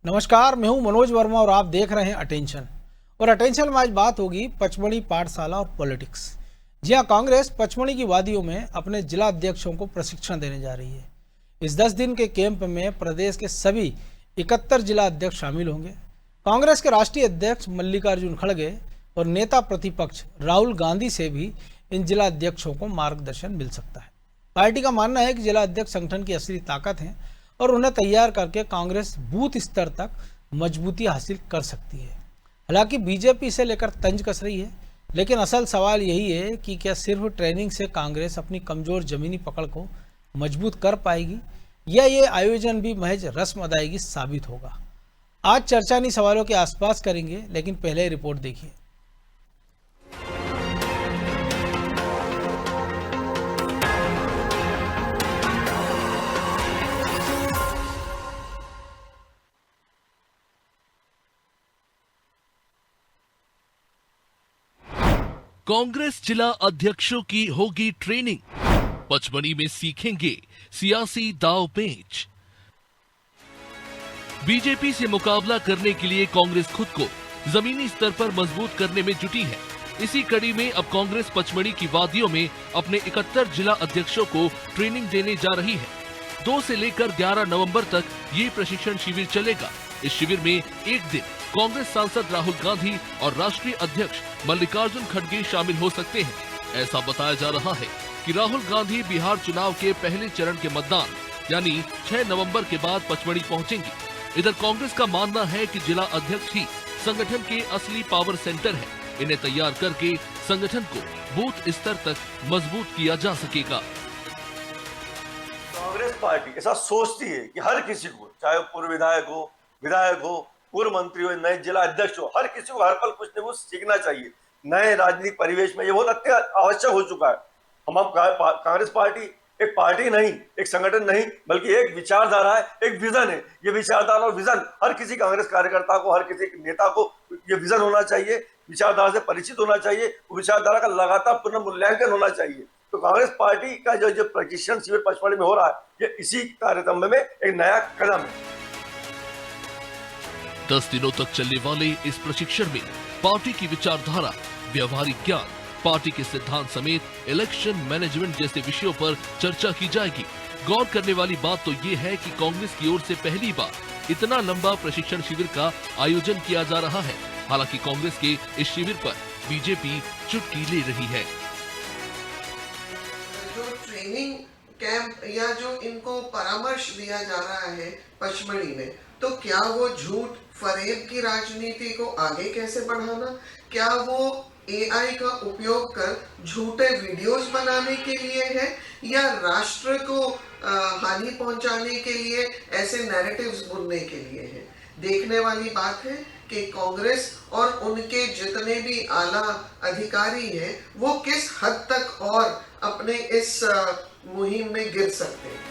नमस्कार, मैं हूं मनोज वर्मा और आप देख रहे हैं अटेंशन। और अटेंशन में आज बात होगी पचमढ़ी पाठशाला और पॉलिटिक्स। जी हां, कांग्रेस पचमढ़ी की वादियों में अपने जिला अध्यक्षों को प्रशिक्षण देने जा रही है। इस 10 दिन के कैंप में प्रदेश के सभी 71 जिला अध्यक्ष शामिल होंगे। कांग्रेस के राष्ट्रीय अध्यक्ष मल्लिकार्जुन खड़गे और नेता प्रतिपक्ष राहुल गांधी से भी इन जिला अध्यक्षों को मार्गदर्शन मिल सकता है। पार्टी का मानना है कि जिला अध्यक्ष संगठन की असली ताकत है और उन्हें तैयार करके कांग्रेस बूथ स्तर तक मजबूती हासिल कर सकती है। हालांकि बीजेपी इसे लेकर तंज कस रही है, लेकिन असल सवाल यही है कि क्या सिर्फ ट्रेनिंग से कांग्रेस अपनी कमजोर जमीनी पकड़ को मजबूत कर पाएगी या ये आयोजन भी महज रस्म अदायगी साबित होगा। आज चर्चा इन्हीं सवालों के आसपास करेंगे, लेकिन पहले रिपोर्ट देखिए। कांग्रेस जिला अध्यक्षों की होगी ट्रेनिंग। पचमढ़ी में सीखेंगे सियासी दांव पेच। बीजेपी से मुकाबला करने के लिए कांग्रेस खुद को जमीनी स्तर पर मजबूत करने में जुटी है। इसी कड़ी में अब कांग्रेस पचमढ़ी की वादियों में अपने 71 जिला अध्यक्षों को ट्रेनिंग देने जा रही है। 2 से लेकर 11 नवंबर तक ये प्रशिक्षण शिविर चलेगा। इस शिविर में एक दिन कांग्रेस सांसद राहुल गांधी और राष्ट्रीय अध्यक्ष मल्लिकार्जुन खड़गे शामिल हो सकते हैं। ऐसा बताया जा रहा है कि राहुल गांधी बिहार चुनाव के पहले चरण के मतदान यानी 6 नवंबर के बाद पचमढ़ी पहुंचेंगे। इधर कांग्रेस का मानना है कि जिला अध्यक्ष ही संगठन के असली पावर सेंटर है। इन्हें तैयार करके संगठन को बूथ स्तर तक मजबूत किया जा सकेगा। कांग्रेस पार्टी ऐसा सोचती है कि हर किसी को, चाहे पूर्व विधायक हो, पूर्व मंत्री हो, नए जिला अध्यक्ष हो, हर किसी को हर पल कुछ न कुछ सीखना चाहिए। नए राजनीतिक परिवेश में ये बहुत अत्यंत आवश्यक हो चुका है। हम कांग्रेस पार्टी एक पार्टी नहीं, एक संगठन नहीं, बल्कि एक विचारधारा है, एक विजन है। ये विचारधारा और विजन हर किसी कांग्रेस कार्यकर्ता को, हर किसी नेता को ये विजन होना चाहिए, विचारधारा से परिचित होना चाहिए, विचारधारा का लगातार पुनर्मूल्यांकन होना चाहिए। तो कांग्रेस पार्टी का जो प्रशिक्षण शिविर पचमढ़ी में हो रहा है, ये इसी कार्यक्रम में एक नया कदम है। 10 दिनों तक चलने वाले इस प्रशिक्षण में पार्टी की विचारधारा, व्यवहारिक ज्ञान, पार्टी के सिद्धांत समेत इलेक्शन मैनेजमेंट जैसे विषयों पर चर्चा की जाएगी। गौर करने वाली बात तो ये है कि कांग्रेस की ओर से पहली बार इतना लंबा प्रशिक्षण शिविर का आयोजन किया जा रहा है। हालांकि कांग्रेस के इस शिविर पर बीजेपी चुटकी ले रही है। जो ट्रेनिंग कैंप या जो इनको परामर्श दिया जा रहा है पचमढ़ी में, तो क्या वो झूठ फरेब की राजनीति को आगे कैसे बढ़ाना, क्या वो एआई का उपयोग कर झूठे वीडियोस बनाने के लिए है या राष्ट्र को हानि पहुंचाने के लिए ऐसे नैरेटिव्स बुनने के लिए है। देखने वाली बात है कि कांग्रेस और उनके जितने भी आला अधिकारी हैं वो किस हद तक और अपने इस मुहिम में गिर सकते हैं।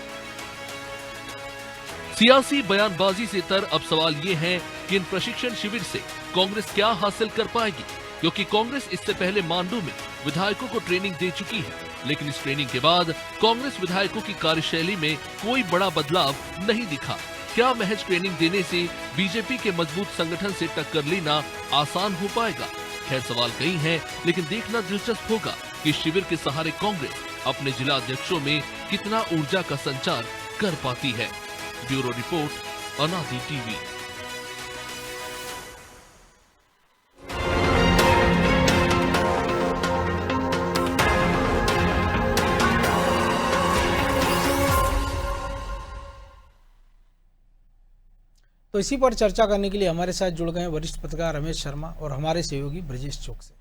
सियासी बयानबाजी से तर अब सवाल ये है कि इन प्रशिक्षण शिविर से कांग्रेस क्या हासिल कर पाएगी, क्योंकि कांग्रेस इससे पहले मांडू में विधायकों को ट्रेनिंग दे चुकी है। लेकिन इस ट्रेनिंग के बाद कांग्रेस विधायकों की कार्यशैली में कोई बड़ा बदलाव नहीं दिखा। क्या महज ट्रेनिंग देने से बीजेपी के मजबूत संगठन से टक्कर लेना आसान हो पाएगा? खैर, सवाल कई हैं, लेकिन देखना दिलचस्प होगा कि शिविर के सहारे कांग्रेस अपने जिला अध्यक्षों में कितना ऊर्जा का संचार कर पाती है। ब्यूरो रिपोर्ट, अनादि टीवी। तो इसी पर चर्चा करने के लिए हमारे साथ जुड़ गए वरिष्ठ पत्रकार रमेश शर्मा और हमारे सहयोगी ब्रजेश चौक से।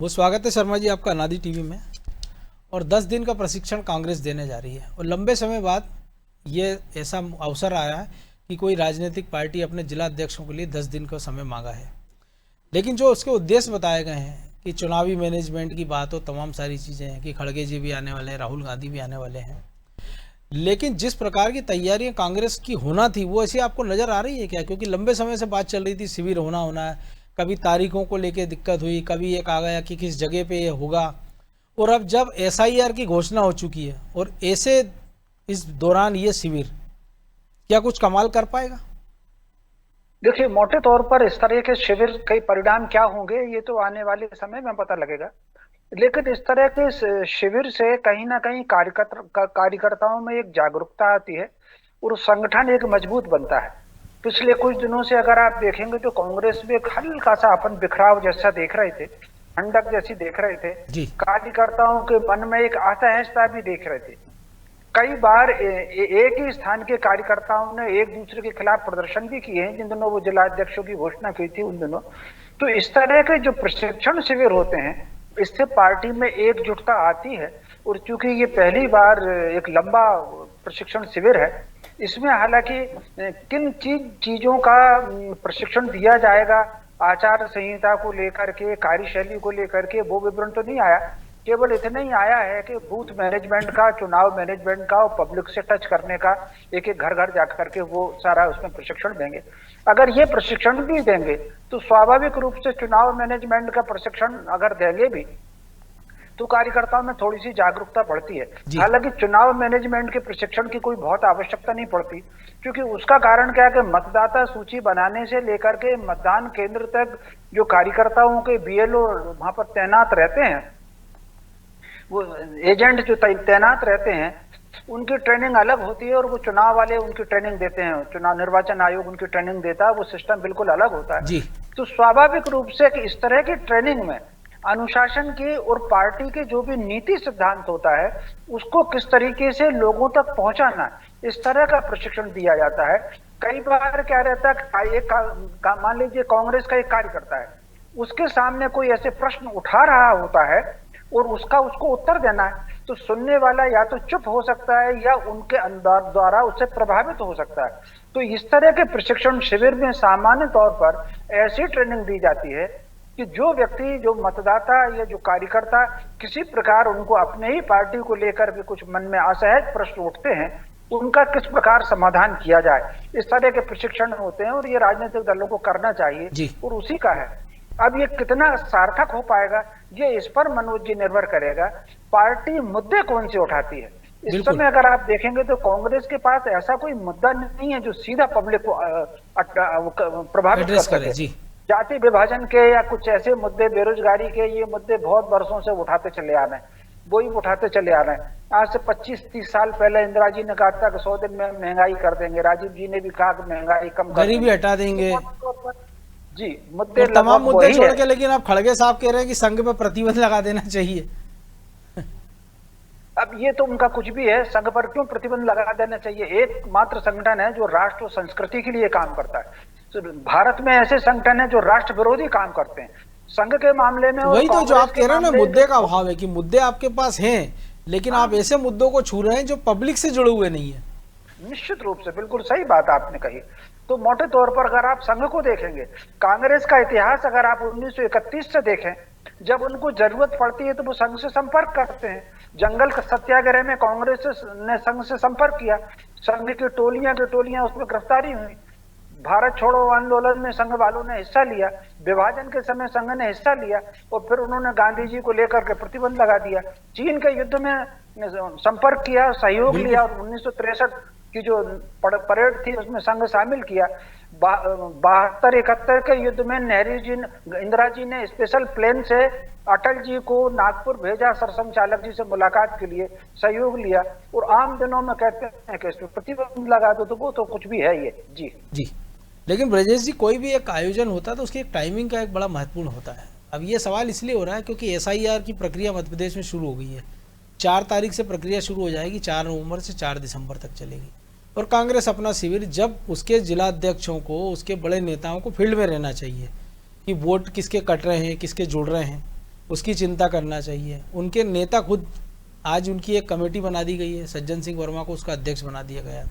वो स्वागत है शर्मा जी आपका अनादि टीवी में। और 10 दिन का प्रशिक्षण कांग्रेस देने जा रही है और लंबे समय बाद ये ऐसा अवसर आया है कि कोई राजनीतिक पार्टी अपने जिला अध्यक्षों के लिए 10 दिन का समय मांगा है। लेकिन जो उसके उद्देश्य बताए गए हैं कि चुनावी मैनेजमेंट की बात हो, तमाम सारी चीज़ें हैं कि खड़गे जी भी आने वाले हैं, राहुल गांधी भी आने वाले हैं, लेकिन जिस प्रकार की तैयारियां कांग्रेस की होना थी वो ऐसी आपको नज़र आ रही है क्या? क्योंकि लंबे समय से बात चल रही थी शिविर होना है, कभी तारीखों को लेकर दिक्कत हुई, कभी एक आ गया कि किस जगह पे ये होगा, और अब जब एसआईआर की घोषणा हो चुकी है और ऐसे इस दौरान ये शिविर क्या कुछ कमाल कर पाएगा? देखिए, मोटे तौर पर इस तरह के शिविर के परिणाम क्या होंगे ये तो आने वाले समय में पता लगेगा। लेकिन इस तरह के शिविर से कहीं ना कहीं कार्यकर्ताओं में एक जागरूकता आती है और संगठन एक मजबूत बनता है। पिछले कुछ दिनों से अगर आप देखेंगे तो कांग्रेस में एक हल्का सा अपन बिखराव जैसा देख रहे थे, ठंडक जैसी देख रहे थे। जी। कार्यकर्ताओं के मन में एक असहजता भी देख रहे थे। कई बार एक ही स्थान के कार्यकर्ताओं ने एक दूसरे के खिलाफ प्रदर्शन भी किए हैं जिन दिनों वो जिला अध्यक्षों की घोषणा की थी उन दिनों। तो इस तरह के जो प्रशिक्षण शिविर होते हैं इससे पार्टी में एकजुटता आती है। और चूंकि ये पहली बार एक लंबा प्रशिक्षण शिविर है, इसमें हालांकि किन चीजों का प्रशिक्षण दिया जाएगा, आचार संहिता को लेकर के, कार्यशैली को लेकर के, वो विवरण तो नहीं आया। केवल इतना ही आया है कि बूथ मैनेजमेंट का, चुनाव मैनेजमेंट का और पब्लिक से टच करने का, एक एक घर घर जाकर के वो सारा उसमें प्रशिक्षण देंगे। अगर ये प्रशिक्षण भी देंगे तो स्वाभाविक रूप से चुनाव मैनेजमेंट का प्रशिक्षण अगर देंगे भी तो कार्यकर्ताओं में थोड़ी सी जागरूकता बढ़ती है। हालांकि चुनाव मैनेजमेंट के प्रशिक्षण की कोई बहुत आवश्यकता नहीं पड़ती, क्योंकि उसका कारण क्या है कि मतदाता सूची बनाने से लेकर के मतदान केंद्र तक जो कार्यकर्ताओं के बीएलओ वहां पर तैनात रहते हैं, वो एजेंट जो तैनात रहते हैं, उनकी ट्रेनिंग अलग होती है और वो चुनाव वाले उनकी ट्रेनिंग देते हैं, चुनाव निर्वाचन आयोग उनकी ट्रेनिंग देता है, वो सिस्टम बिल्कुल अलग होता है जी। तो स्वाभाविक रूप से कि इस तरह की ट्रेनिंग में अनुशासन की और पार्टी के जो भी नीति सिद्धांत होता है उसको किस तरीके से लोगों तक पहुंचाना, इस तरह का प्रशिक्षण दिया जाता है। कई बार क्या रहता है, मान लीजिए कांग्रेस का एक कार्यकर्ता है, उसके सामने कोई ऐसे प्रश्न उठा रहा होता है और उसको उत्तर देना है, तो सुनने वाला या तो चुप हो सकता है या उनके अंदर द्वारा उससे प्रभावित हो सकता है। तो इस तरह के प्रशिक्षण शिविर में सामान्य तौर पर ऐसी ट्रेनिंग दी जाती है कि जो व्यक्ति, जो मतदाता या जो कार्यकर्ता किसी प्रकार उनको अपने ही पार्टी को लेकर के कुछ मन में असहज प्रश्न उठते हैं, उनका किस प्रकार समाधान किया जाए, इस तरह के प्रशिक्षण होते हैं और ये राजनीतिक दलों को करना चाहिए और उसी का है। अब ये कितना सार्थक हो पाएगा ये इस पर मनोज जी निर्भर करेगा, पार्टी मुद्दे कौन से उठाती है। इस समय अगर आप देखेंगे तो कांग्रेस के पास ऐसा कोई मुद्दा नहीं है जो सीधा पब्लिक को प्रभावित कर सके। जाति विभाजन के या कुछ ऐसे मुद्दे, बेरोजगारी के, ये मुद्दे बहुत वर्षों से उठाते चले आ रहे हैं, वही उठाते चले आ रहे हैं। आज से 25-30 साल पहले इंदिरा जी ने कहा था कि 100 दिन में महंगाई कर देंगे, राजीव जी ने भी कहा कि महंगाई कम कर, गरीबी हटा देंगे जी, मुद्दे तमाम मुद्दे छोड़ के। लेकिन आप खड़गे साहब कह रहे हैं कि संघ पे प्रतिबंध लगा देना चाहिए। अब ये तो उनका कुछ भी है, संघ पर क्यों प्रतिबंध लगा देना चाहिए? एकमात्र संगठन है जो राष्ट्र और संस्कृति के लिए काम करता है। तो भारत में ऐसे संगठन है जो राष्ट्र विरोधी काम करते हैं। संघ के मामले में वही तो जो आप कह रहे हैं ना, मुद्दे का अभाव है कि मुद्दे आपके पास हैं लेकिन आप ऐसे मुद्दों को छू रहे हैं जो पब्लिक से जुड़े हुए नहीं है। निश्चित रूप से बिल्कुल सही बात आपने कही। तो मोटे तौर पर अगर आप संघ को देखेंगे, कांग्रेस का इतिहास अगर आप 1931 से देखें, जब उनको जरूरत पड़ती है तो वो संघ से संपर्क करते हैं। जंगल सत्याग्रह में कांग्रेस ने संघ से संपर्क किया, संघ की टोलियां उसमें गिरफ्तारी हुई। भारत छोड़ो आंदोलन में संघ वालों ने हिस्सा लिया, विभाजन के समय संघ ने हिस्सा लिया और फिर उन्होंने गांधी जी को लेकर के प्रतिबंध लगा दिया। चीन के युद्ध में संपर्क किया, सहयोग लिया और 1963 की जो परेड थी उसमें संघ शामिल किया। 72-71 के युद्ध में इंदिरा जी ने स्पेशल प्लेन से अटल जी को नागपुर भेजा, सरसंघचालक जी से मुलाकात के लिए, सहयोग लिया। और आम दिनों में कहते हैं कि इसमें प्रतिबंध लगा दो, तो वो तो कुछ भी है ये। जी। लेकिन ब्रजेश जी, कोई भी एक आयोजन होता है तो उसकी एक टाइमिंग का एक बड़ा महत्वपूर्ण होता है। अब ये सवाल इसलिए हो रहा है क्योंकि SIR की प्रक्रिया मध्य प्रदेश में शुरू हो गई है। 4 तारीख से प्रक्रिया शुरू हो जाएगी, 4 नवंबर से 4 दिसंबर तक चलेगी। और कांग्रेस अपना शिविर, जब उसके जिला अध्यक्षों को, उसके बड़े नेताओं को फील्ड में रहना चाहिए कि वोट किसके कट रहे हैं, किसके जुड़ रहे हैं, उसकी चिंता करना चाहिए। उनके नेता खुद, आज उनकी एक कमेटी बना दी गई है, सज्जन सिंह वर्मा को उसका अध्यक्ष बना दिया गया।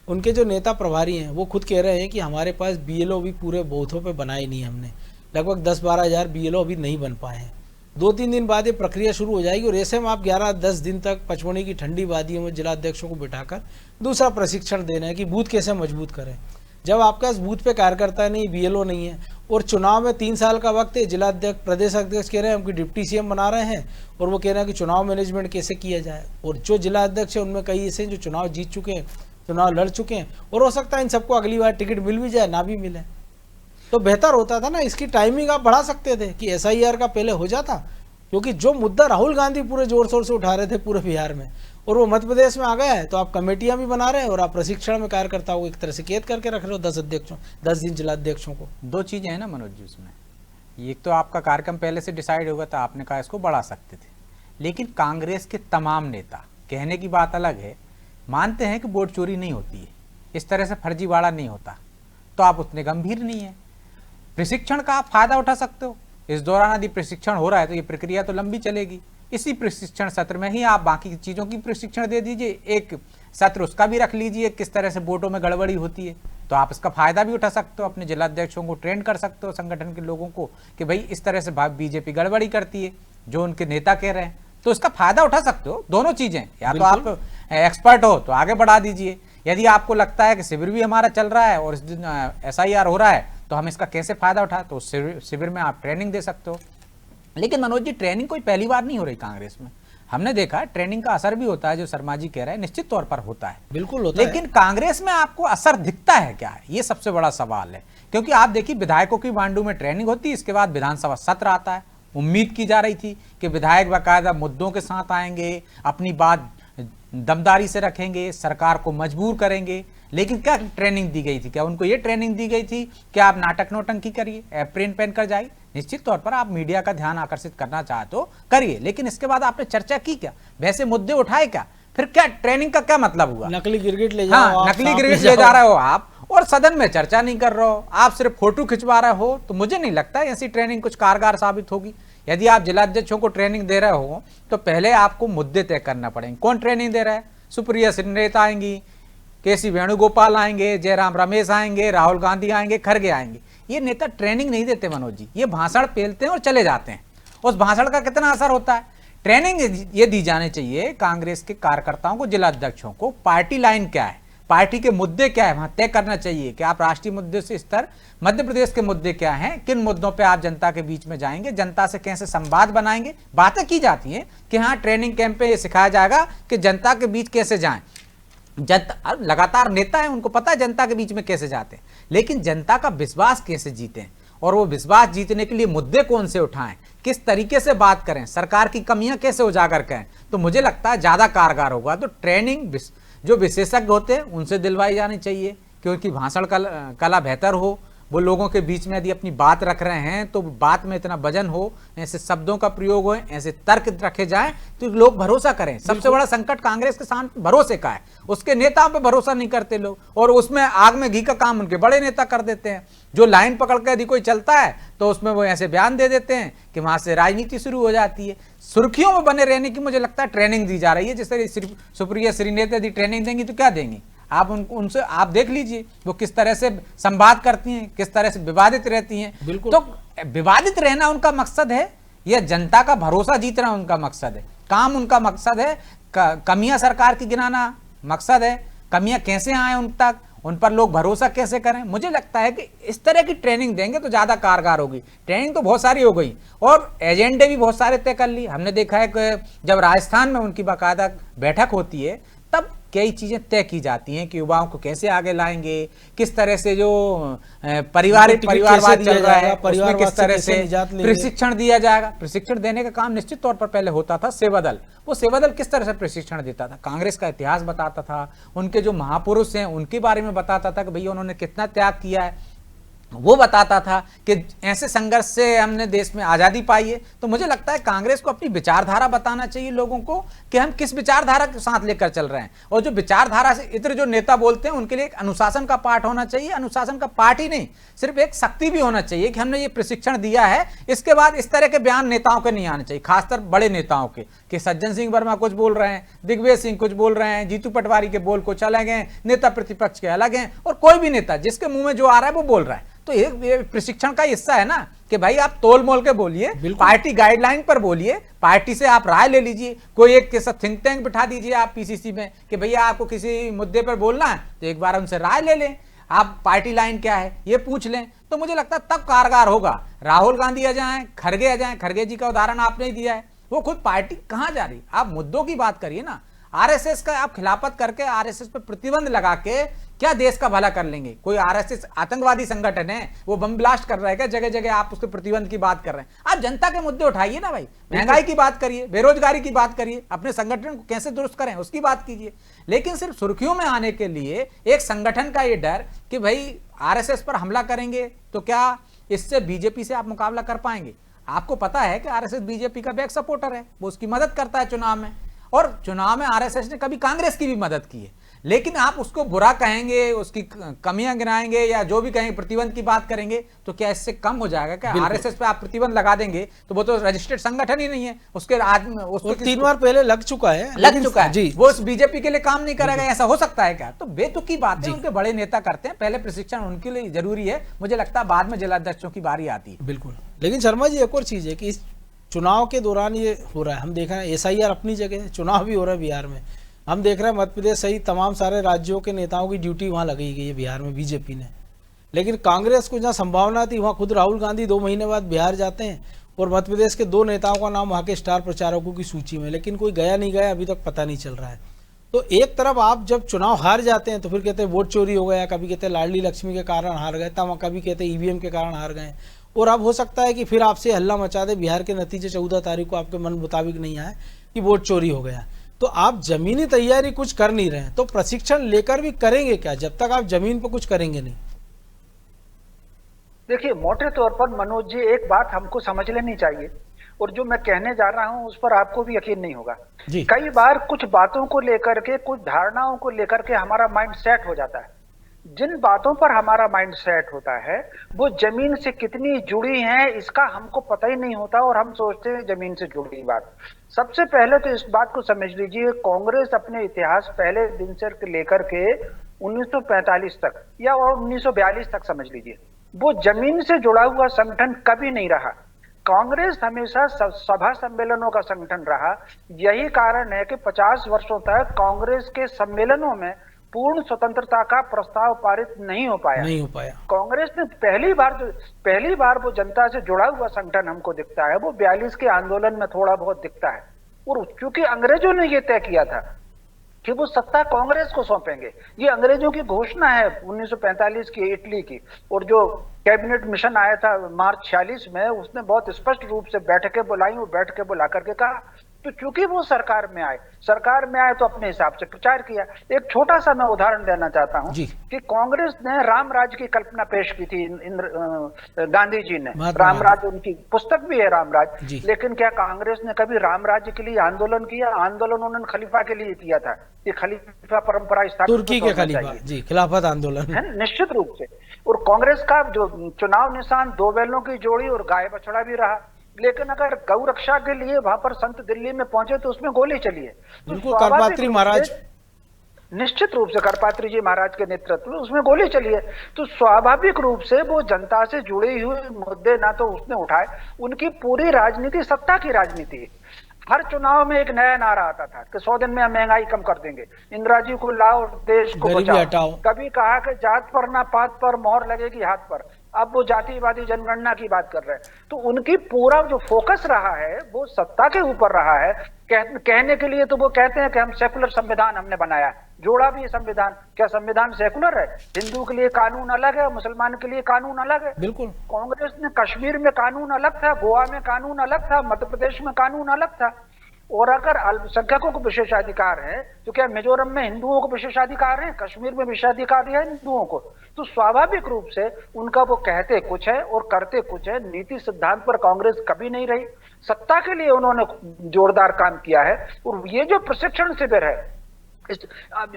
उनके जो नेता प्रभारी हैं वो खुद कह रहे हैं कि हमारे पास BLO भी पूरे बूथों पे बनाए नहीं, हमने लगभग 10-12 हज़ार BLO अभी नहीं बन पाए हैं। 2-3 दिन बाद ये प्रक्रिया शुरू हो जाएगी और ऐसे में आप 11-10 दिन तक पचमढ़ी की ठंडी वादियों में जिला अध्यक्षों को बिठाकर दूसरा प्रशिक्षण देना है कि बूथ कैसे मजबूत करें। जब आपके पास बूथ पे कार्यकर्ता नहीं, BLO नहीं है और चुनाव में 3 साल का वक्त है, जिला अध्यक्ष, प्रदेश अध्यक्ष कह रहे हैं हमको डिप्टी CM बना रहे हैं और वो कह रहे हैं कि चुनाव मैनेजमेंट कैसे किया जाए। और जो जिला अध्यक्ष है उनमें कई ऐसे हैं जो चुनाव जीत चुके हैं, चुनाव लड़ चुके हैं और हो सकता है इन सबको अगली बार टिकट मिल भी जाए, ना भी मिले। तो बेहतर होता था ना, इसकी टाइमिंग आप बढ़ा सकते थे कि SIR का पहले हो जाता, क्योंकि जो मुद्दा राहुल गांधी पूरे जोर शोर से उठा रहे थे पूरे बिहार में, और वो मध्य प्रदेश में आ गया है, तो आप कमेटियां भी बना रहे हैं और आप प्रशिक्षण में कार्यकर्ताओं को एक तरह से कैद करके रख रहे हो 10 दिन जिला अध्यक्षों को। दो चीजें हैं ना मनोज जी उसमें, एक तो आपका कार्यक्रम पहले से डिसाइड होगा तो आपने कहा इसको बढ़ा सकते थे, लेकिन कांग्रेस के तमाम नेता, कहने की बात अलग है, मानते हैं कि वोट चोरी नहीं होती है, इस तरह से फर्जीवाड़ा नहीं होता, तो आप उतने गंभीर नहीं है। प्रशिक्षण का आप फायदा उठा सकते हो, इस दौरान यदि प्रशिक्षण हो रहा है तो ये प्रक्रिया तो लंबी चलेगी, इसी प्रशिक्षण सत्र में ही आप बाकी चीज़ों की प्रशिक्षण दे दीजिए, एक सत्र उसका भी रख लीजिए किस तरह से वोटों में गड़बड़ी होती है, तो आप इसका फायदा भी उठा सकते हो, अपने जिला अध्यक्षों को ट्रेन कर सकते हो, संगठन के लोगों को कि भाई इस तरह से बीजेपी गड़बड़ी करती है, जो उनके नेता कह रहे हैं, तो इसका फायदा उठा सकते हो। दोनों चीजें, या तो आप एक्सपर्ट हो तो आगे बढ़ा दीजिए, यदि आपको लगता है कि शिविर भी हमारा चल रहा है और इस दिन SIR हो रहा है तो हम इसका कैसे फायदा उठा, तो उस शिविर में आप ट्रेनिंग दे सकते हो। लेकिन मनोज जी, ट्रेनिंग कोई पहली बार नहीं हो रही कांग्रेस में, हमने देखा ट्रेनिंग का असर भी होता है, जो शर्मा जी कह रहे हैं निश्चित तौर पर होता है, बिल्कुल होता है। लेकिन कांग्रेस में आपको असर दिखता है क्या, ये सबसे बड़ा सवाल है। क्योंकि आप देखिए विधायकों की वांडू में ट्रेनिंग होती है, इसके बाद विधानसभा सत्र आता है, उम्मीद की जा रही थी कि विधायक बाकायदा मुद्दों के साथ आएंगे, अपनी बात दमदारी से रखेंगे, सरकार को मजबूर करेंगे, लेकिन क्या ट्रेनिंग दी गई थी, क्या उनको ये ट्रेनिंग दी गई थी कि आप नाटक नौटंकी करिए, एप्रिन पहन कर जाइए। निश्चित तौर पर आप मीडिया का ध्यान आकर्षित करना चाहते हो करिए, लेकिन इसके बाद आपने चर्चा की क्या, वैसे मुद्दे उठाए क्या, फिर क्या ट्रेनिंग का क्या मतलब हुआ? नकली गिरगिट ले जाओ, हाँ, नकली गिरगिट ले जा रहे हो आप और सदन में चर्चा नहीं कर रहे हो, आप सिर्फ फोटो खिंचवा रहे हो, तो मुझे नहीं लगता ऐसी ट्रेनिंग कुछ कारगर साबित होगी। यदि आप जिला अध्यक्षों को ट्रेनिंग दे रहे हो तो पहले आपको मुद्दे तय करना पड़ेंगे। कौन ट्रेनिंग दे रहा है? सुप्रिया श्रीनेता आएंगी, KC वेणुगोपाल आएंगे, जयराम रमेश आएंगे, राहुल गांधी आएंगे, खड़गे आएंगे। ये नेता ट्रेनिंग नहीं देते मनोज जी, ये भाषण पेलते हैं और चले जाते हैं। उस भाषण का कितना असर होता है? ट्रेनिंग ये दी जानी चाहिए कांग्रेस के कार्यकर्ताओं को, जिला अध्यक्षों को, पार्टी लाइन क्या है, पार्टी के मुद्दे क्या है, वहां तय करना चाहिए कि आप राष्ट्रीय मुद्दे से स्तर, मध्य प्रदेश के मुद्दे क्या हैं, किन मुद्दों पे आप जनता के बीच में जाएंगे, जनता से कैसे संवाद बनाएंगे। बातें की जाती हैं कि हाँ ट्रेनिंग कैंप पे ये सिखाया जाएगा कि जनता के बीच कैसे जाएं। जनता लगातार नेता है, उनको पता है जनता के बीच में कैसे जाते हैं, लेकिन जनता का विश्वास कैसे जीतें और वो विश्वास जीतने के लिए मुद्दे कौन से उठाएं, किस तरीके से बात करें, सरकार की कमियां कैसे उजागर करें, तो मुझे लगता है ज्यादा कारगर होगा। तो ट्रेनिंग जो विशेषज्ञ होते हैं उनसे दिलवाई जानी चाहिए, क्योंकि भाषण कला बेहतर हो, वो लोगों के बीच में यदि अपनी बात रख रहे हैं तो बात में इतना वजन हो, ऐसे शब्दों का प्रयोग हो, ऐसे तर्क रखे जाएं तो लोग भरोसा करें। सबसे बड़ा संकट कांग्रेस के सामने भरोसे का है, उसके नेताओं पे भरोसा नहीं करते लोग, और उसमें आग में घी का काम उनके बड़े नेता कर देते हैं। जो लाइन पकड़ कर यदि कोई चलता है तो उसमें वो ऐसे बयान दे देते हैं कि वहां से राजनीति शुरू हो जाती है। सुर्खियों में बने रहने की मुझे लगता है ट्रेनिंग दी जा रही है। जैसे सुप्रिया श्रीनेता यदि ट्रेनिंग देंगी तो क्या देंगी, आप उनसे आप देख लीजिए वो किस तरह से संवाद करती हैं, किस तरह से विवादित रहती हैं। बिल्कुल। तो विवादित रहना उनका मकसद है या जनता का भरोसा जीतना उनका मकसद है? काम उनका मकसद है कमियां सरकार की गिनाना मकसद है, कमियां कैसे आए उन तक, उन पर लोग भरोसा कैसे करें। मुझे लगता है कि इस तरह की ट्रेनिंग देंगे तो ज्यादा कारगर होगी। ट्रेनिंग तो बहुत सारी हो गई और एजेंडे भी बहुत सारे तय कर लिए। हमने देखा है कि जब राजस्थान में उनकी बाकायदा बैठक होती है तब कई चीजें तय की जाती हैं कि युवाओं को कैसे आगे लाएंगे, किस तरह से जो परिवारवाद चल रहा है उसमें किस तरह से प्रशिक्षण दिया जाएगा। प्रशिक्षण देने का काम निश्चित तौर पर पहले होता था सेवा दल। वो सेवा दल किस तरह से प्रशिक्षण देता था, कांग्रेस का इतिहास बताता था, उनके जो महापुरुष हैं उनके बारे में बताता था कि भैया उन्होंने कितना त्याग किया है, वो बताता था कि ऐसे संघर्ष से हमने देश में आज़ादी पाई है। तो मुझे लगता है कांग्रेस को अपनी विचारधारा बताना चाहिए लोगों को कि हम किस विचारधारा के साथ लेकर चल रहे हैं, और जो विचारधारा से इतर जो नेता बोलते हैं उनके लिए एक अनुशासन का पाठ होना चाहिए। अनुशासन का पाठ ही नहीं, सिर्फ एक शक्ति भी होना चाहिए कि हमने ये प्रशिक्षण दिया है, इसके बाद इस तरह के बयान नेताओं के नहीं आने चाहिए, खासकर बड़े नेताओं के, कि सज्जन सिंह वर्मा कुछ बोल रहे हैं, दिग्विजय सिंह कुछ बोल रहे हैं, जीतू पटवारी के बोल कुछ अलग हैं, नेता प्रतिपक्ष के अलग हैं, और कोई भी नेता जिसके मुंह में जो आ रहा है वो बोल रहा है। तो ये प्रशिक्षण का हिस्सा है ना कि भाई आप तोल मोल के बोलिए, पार्टी गाइडलाइन पर बोलिए, पार्टी से आप राय ले लीजिए। कोई एक कैसा थिंक टैंक बिठा दीजिए आप PCC में कि भैया आपको किसी मुद्दे पर बोलना है तो एक बार उनसे राय ले लें, आप पार्टी लाइन क्या है ये पूछ लें, तो मुझे लगता है तब कारगर होगा। राहुल गांधी आ जाएं, खड़गे आ जाएं, खड़गे जी का उदाहरण आपने ही दिया है, वो खुद पार्टी कहाँ जा रही, आप मुद्दों की बात करिए ना। RSS का आप खिलाफत करके RSS पर प्रतिबंध लगा के क्या देश का भला कर लेंगे? कोई आरएसएस आतंकवादी संगठन है, वो बम ब्लास्ट कर रहा है क्या? जगह जगह आप उसके प्रतिबंध की बात कर रहे हैं। आप जनता के मुद्दे उठाइए ना भाई, महंगाई की बात करिए, बेरोजगारी की बात करिए, अपने संगठन को कैसे दुरुस्त करें उसकी बात कीजिए। लेकिन सिर्फ सुर्खियों में आने के लिए एक संगठन का ये डर कि भाई आरएसएस पर हमला करेंगे तो क्या इससे बीजेपी से आप मुकाबला कर पाएंगे? आपको पता है कि आरएसएस बीजेपी का बैक सपोर्टर है, वो उसकी मदद करता है चुनाव में, और चुनाव में आरएसएस ने कभी कांग्रेस की भी मदद की है। लेकिन आप उसको बुरा कहेंगे, उसकी कमियां गिनाएंगे या जो भी कहेंगे, प्रतिबंध की बात करेंगे, तो क्या इससे कम हो जाएगा? क्या आरएसएस पे आप प्रतिबंध लगा देंगे तो वो तो रजिस्टर्ड संगठन ही नहीं है, उसके उसको 3 बार पहले लग चुका है जी, वो उस बीजेपी के लिए काम नहीं करेगा, ऐसा हो सकता है क्या? तो बेतुकी बातें उनके बड़े नेता करते हैं। पहले प्रशिक्षण उनके लिए जरूरी है, मुझे लगता है बाद में जिलाध्यक्षों की बारी आती है। बिल्कुल। लेकिन शर्मा जी, एक और चीज है कि इस चुनाव के दौरान ये हो रहा है, हम देख रहे हैं एसआईआर अपनी जगह, चुनाव भी हो रहा है बिहार में, हम देख रहे हैं मध्य प्रदेश सहित तमाम सारे राज्यों के नेताओं की ड्यूटी वहाँ लगाई गई है बिहार में बीजेपी ने। लेकिन कांग्रेस को जहाँ संभावना थी, वहाँ खुद राहुल गांधी 2 महीने बाद बिहार जाते हैं और मध्य प्रदेश के 2 नेताओं का नाम वहाँ के स्टार प्रचारकों की सूची में, लेकिन कोई गया नहीं गया अभी तक पता नहीं चल रहा है। तो एक तरफ आप जब चुनाव हार जाते हैं तो फिर कहते हैं वोट चोरी हो गया, कभी कहते हैं लाडली लक्ष्मी के कारण हार गए, तब कभी कहते हैं ईवीएम के कारण हार गए, और अब हो सकता है कि फिर आपसे हल्ला मचा दे, बिहार के नतीजे 14 तारीख को आपके मन मुताबिक नहीं आए कि वोट चोरी हो गया। तो आप जमीनी तैयारी कुछ कर नहीं रहे हैं, तो प्रशिक्षण लेकर भी करेंगे क्या जब तक आप जमीन पर कुछ करेंगे नहीं? देखिए, मोटे तौर पर मनोज जी एक बात हमको समझ लेनी चाहिए, और जो मैं कहने जा रहा हूं उस पर आपको भी यकीन नहीं होगा। कई बार कुछ बातों को लेकर के, कुछ धारणाओं को लेकर के हमारा माइंड सेट हो जाता है। जिन बातों पर हमारा माइंड सेट होता है वो जमीन से कितनी जुड़ी हैं इसका हमको पता ही नहीं होता, और हम सोचते हैं जमीन से जुड़ी बात। सबसे पहले तो इस बात को समझ लीजिए, कांग्रेस अपने इतिहास पहले दिन से लेकर के 1945 तक या और 1942 तक समझ लीजिए, वो जमीन से जुड़ा हुआ संगठन कभी नहीं रहा। कांग्रेस हमेशा सभा सम्मेलनों का संगठन रहा। यही कारण है कि 50 वर्षों तक कांग्रेस के सम्मेलनों में पूर्ण स्वतंत्रता का प्रस्ताव पारित नहीं हो पाया। कांग्रेस ने पहली बार वो जनता से जुड़ा हुआ संगठन हमको दिखता है, वो 42 के आंदोलन में थोड़ा बहुत दिखता है। और क्योंकि अंग्रेजों ने ये तय किया था कि वो सत्ता कांग्रेस को सौंपेंगे, ये अंग्रेजों की घोषणा है 1945 की इटली की। और जो कैबिनेट मिशन आया था मार्च 46 में, उसने बहुत स्पष्ट रूप से बैठकें बुलाई और बैठकें बुला करके कहा। तो चूंकि वो सरकार में आए तो अपने हिसाब से प्रचार किया। एक छोटा सा मैं उदाहरण देना चाहता हूं कि कांग्रेस ने राम राज की कल्पना पेश की थी, गांधी जी ने राम राज, उनकी पुस्तक भी है राम राज। लेकिन क्या कांग्रेस ने कभी राम राज्य के लिए आंदोलन किया? आंदोलन उन्होंने खलीफा के लिए किया था, ये खलीफा परंपरा स्थापित तुर्की के खलीफा जी, खिलाफत आंदोलन है निश्चित रूप से। और कांग्रेस का जो चुनाव निशान 2 बैलों की जोड़ी और गाय बछड़ा भी रहा। लेकिन अगर गौ रक्षा के लिए वहां पर संत दिल्ली में पहुंचे तो उसमें गोली चली है। बिल्कुल, करपात्री महाराज, निश्चित रूप से करपात्री जी महाराज के नेतृत्व में उसमें गोली चली है। तो स्वाभाविक रूप से वो जनता से जुड़े हुए मुद्दे ना तो उसने उठाए, उनकी पूरी राजनीति सत्ता की राजनीति है। हर चुनाव में एक नया नारा आता था कि 100 दिन में हम महंगाई कम कर देंगे, इंदिरा जी को लाओ, देश को बचाओ। कभी कहा कि जात पर ना पात पर मोहर लगेगी हाथ पर, अब वो जातिवादी जनगणना की बात कर रहे हैं। तो उनकी पूरा जो फोकस रहा है वो सत्ता के ऊपर रहा है। कहने के लिए तो वो कहते हैं कि हम सेकुलर संविधान हमने बनाया, जोड़ा भी संविधान। क्या संविधान सेकुलर है? हिंदू के लिए कानून अलग है, मुसलमान के लिए कानून अलग है। बिल्कुल। कांग्रेस ने कश्मीर में कानून अलग था, गोवा में कानून अलग था, मध्य प्रदेश में कानून अलग था। और अगर अल्पसंख्यकों को विशेषाधिकार है तो क्या मिजोरम में हिंदुओं को विशेषाधिकार है? कश्मीर में विशेषाधिकार है हिंदुओं को? तो स्वाभाविक रूप से उनका वो कहते कुछ है और करते कुछ है। नीति सिद्धांत पर कांग्रेस कभी नहीं रही, सत्ता के लिए उन्होंने जोरदार काम किया है। और ये जो प्रशिक्षण शिविर है, इस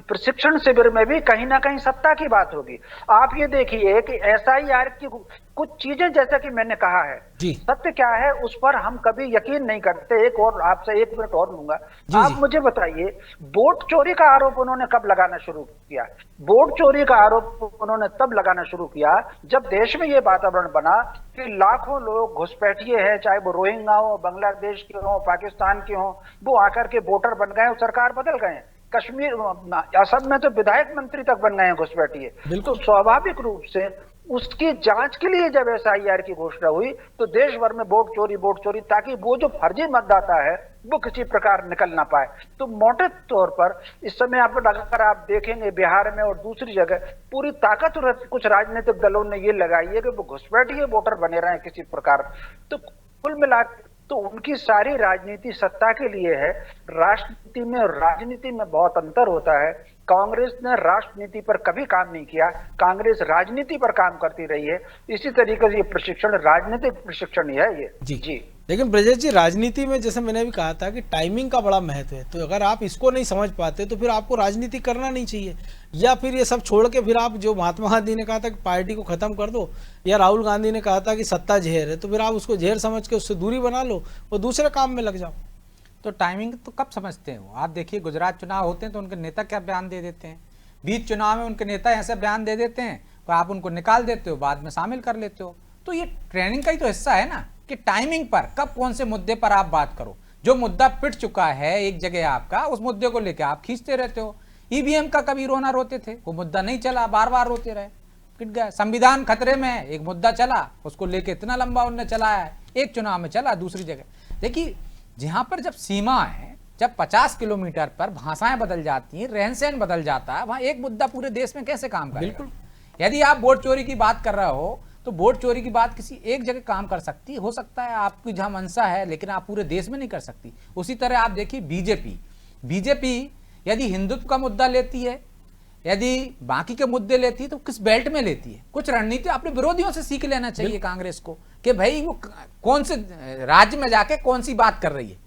प्रशिक्षण शिविर में भी कहीं ना कहीं सत्ता की बात होगी। आप ये देखिए कि एसआईआर की कुछ चीजें, जैसा कि मैंने कहा है, सत्य क्या है उस पर हम कभी यकीन नहीं करते। एक और आपसे 1 मिनट और लूंगा। आप मुझे बताइए, वोट चोरी का आरोप उन्होंने कब लगाना शुरू किया? वोट चोरी का आरोप उन्होंने तब लगाना शुरू किया जब देश में ये वातावरण बना कि लाखों लोग घुसपैठिए हैं, चाहे वो रोहिंग्या हो, बांग्लादेश के हो, पाकिस्तान के हो, वो आकर के वोटर बन गए और सरकार बदल गए। कश्मीर, असम में तो विधायक मंत्री तक बन गए हैं घुसपैठिए। बिल्कुल स्वाभाविक रूप से उसकी जांच के लिए जब SIR की घोषणा हुई तो देश भर में वोट चोरी, ताकि वो जो फर्जी मतदाता है वो किसी प्रकार निकल ना पाए। तो मोटे तौर पर इस समय अगर आप देखेंगे बिहार में और दूसरी जगह पूरी ताकत कुछ राजनीतिक दलों ने ये लगाई है कि वो घुसपैठिए वोटर बने रहे किसी प्रकार। तो कुल मिला तो उनकी सारी राजनीति सत्ता के लिए है। राष्ट्रनीति में और राजनीति में बहुत अंतर होता है। कांग्रेस ने राष्ट्रनीति पर कभी काम नहीं किया, कांग्रेस राजनीति पर काम करती रही है। इसी तरीके से ये प्रशिक्षण राजनीतिक प्रशिक्षण ही है ये। जी। लेकिन ब्रजेश जी, राजनीति में जैसे मैंने भी कहा था कि टाइमिंग का बड़ा महत्व है। तो अगर आप इसको नहीं समझ पाते तो फिर आपको राजनीति करना नहीं चाहिए, या फिर ये सब छोड़ के फिर आप, जो महात्मा गांधी ने कहा था कि पार्टी को खत्म कर दो, या राहुल गांधी ने कहा था कि सत्ता जहर है, तो फिर आप उसको जहर समझ के उससे दूरी बना लो और दूसरे काम में लग जाओ। तो टाइमिंग तो कब समझते हो आप? देखिए, गुजरात चुनाव होते हैं तो उनके नेता क्या बयान दे देते हैं, बीच चुनाव में उनके नेता ऐसे बयान दे देते हैं तो आप उनको निकाल देते हो, बाद में शामिल कर लेते हो। तो ये ट्रेनिंग का ही तो हिस्सा है ना, कि टाइमिंग पर कब कौन से मुद्दे पर आप बात करो। जो मुद्दा पिट चुका है एक जगह आपका, उस मुद्दे को लेकर आप खींचते रहते हो। EVM का कभी रोना रोते थे, वो मुद्दा नहीं चला, बार बार रोते रहे, पिट गया। संविधान खतरे में है, एक मुद्दा चला, उसको लेके इतना लंबा उन्होंने चलाया है, एक चुनाव में चला, दूसरी जगह। देखिए, जहां पर जब सीमा है, जब 50 किलोमीटर पर भाषाएं बदल जाती हैं, रहन सहन बदल जाता है, वहां एक मुद्दा पूरे देश में कैसे काम करेगा? बिल्कुल। यदि आप वोट चोरी की बात कर रहे हो तो वोट चोरी की बात किसी एक जगह काम कर सकती हो सकता है आपकी जहां मंशा है, लेकिन आप पूरे देश में नहीं कर सकती। उसी तरह आप देखिए बीजेपी यदि हिंदुत्व का मुद्दा लेती है, यदि बाकी के मुद्दे लेती है, तो किस बेल्ट में लेती है? कुछ रणनीति अपने विरोधियों से सीख लेना चाहिए कांग्रेस को, कि भाई वो कौन से राज्य में जाके कौन सी बात कर रही है।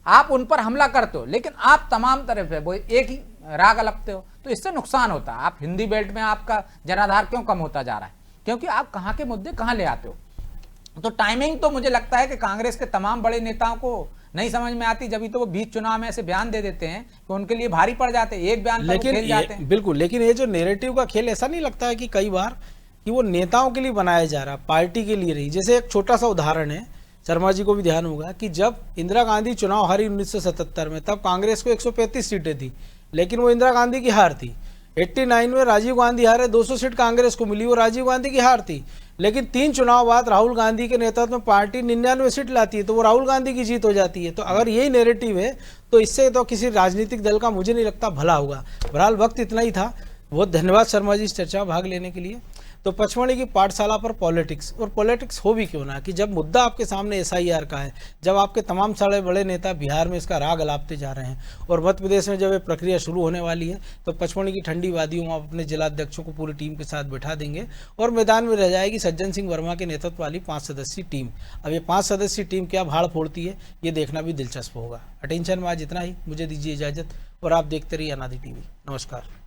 आप उन पर हमला करते हो, लेकिन आप तमाम तरफ है वो एक ही राग अलगते हो, तो इससे नुकसान होता है। आप हिंदी बेल्ट में आपका जनाधार क्यों कम होता जा रहा है? क्योंकि आप कहाँ के मुद्दे कहाँ ले आते हो। तो टाइमिंग तो मुझे लगता है कि कांग्रेस के तमाम बड़े नेताओं को नहीं समझ में आती, जब तो वो बीच चुनाव में ऐसे बयान दे देते हैं कि उनके लिए भारी पड़ जाते हैं, एक बयान पर खेल जाते हैं। बिल्कुल, लेकिन ये जो नैरेटिव का खेल, ऐसा नहीं लगता है कि कई बार कि वो नेताओं के लिए बनाया जा रहा, पार्टी के लिए नहीं? जैसे एक छोटा सा उदाहरण है, शर्मा जी को भी ध्यान होगा कि जब इंदिरा गांधी चुनाव हारी 1977 में, तब कांग्रेस को 135 सीटें थी, लेकिन वो इंदिरा गांधी की हार थी। 89 में राजीव गांधी हारे, 200 सीट कांग्रेस को मिली, वो राजीव गांधी की हार थी। लेकिन 3 चुनाव बाद राहुल गांधी के नेतृत्व में पार्टी 99 सीट लाती है, तो वो राहुल गांधी की जीत हो जाती है। तो अगर यही नैरेटिव है तो इससे तो किसी राजनीतिक दल का मुझे नहीं लगता भला होगा। बहरहाल वक्त इतना ही था। बहुत धन्यवाद शर्मा जी इस चर्चा में भाग लेने के लिए। तो पचमढ़ी की पाठशाला पर पॉलिटिक्स, और पॉलिटिक्स हो भी क्यों ना, कि जब मुद्दा आपके सामने SIR का है, जब आपके तमाम सारे बड़े नेता बिहार में इसका राग अलापते जा रहे हैं, और मध्य प्रदेश में जब ये प्रक्रिया शुरू होने वाली है, तो पचमढ़ी की ठंडी वादियों में आप अपने जिलाध्यक्षों को पूरी टीम के साथ बैठा देंगे और मैदान में रह जाएगी सज्जन सिंह वर्मा के नेतृत्व वाली 5 सदस्यीय टीम। अब ये 5 सदस्यीय टीम क्या भाड़ फोड़ती है, ये देखना भी दिलचस्प होगा। अटेंशन में आज इतना ही, मुझे दीजिए इजाजत और आप देखते रहिए अनादि TV। नमस्कार।